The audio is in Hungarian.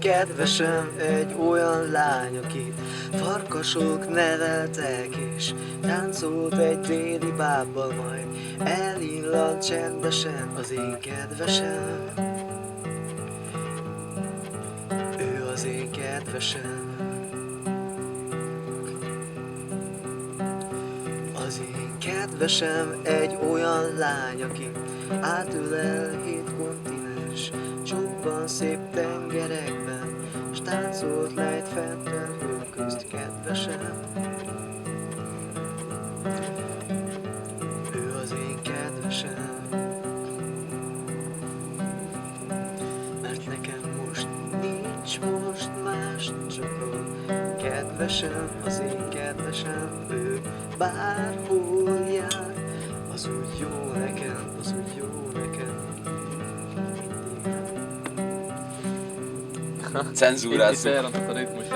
kedvesem egy olyan lány, akit farkasok neveltek, és táncolt egy déli bábbal, majd elillant csendesen az én kedvesem. Ő az én kedvesem. Az én kedvesem egy olyan lány, aki átölel 7 kontinens, csókban szép tengerekben, s táncolt lejt fent a hők közt, kedvesem. Ő az én kedvesem. Mert nekem most nincs most más, csak a kedvesem, az én kedvesem. Ő bárhol jár, az úgy jó nekem, az úgy jó nekem. Cenzúrázzuk. Elrontott a ritmus.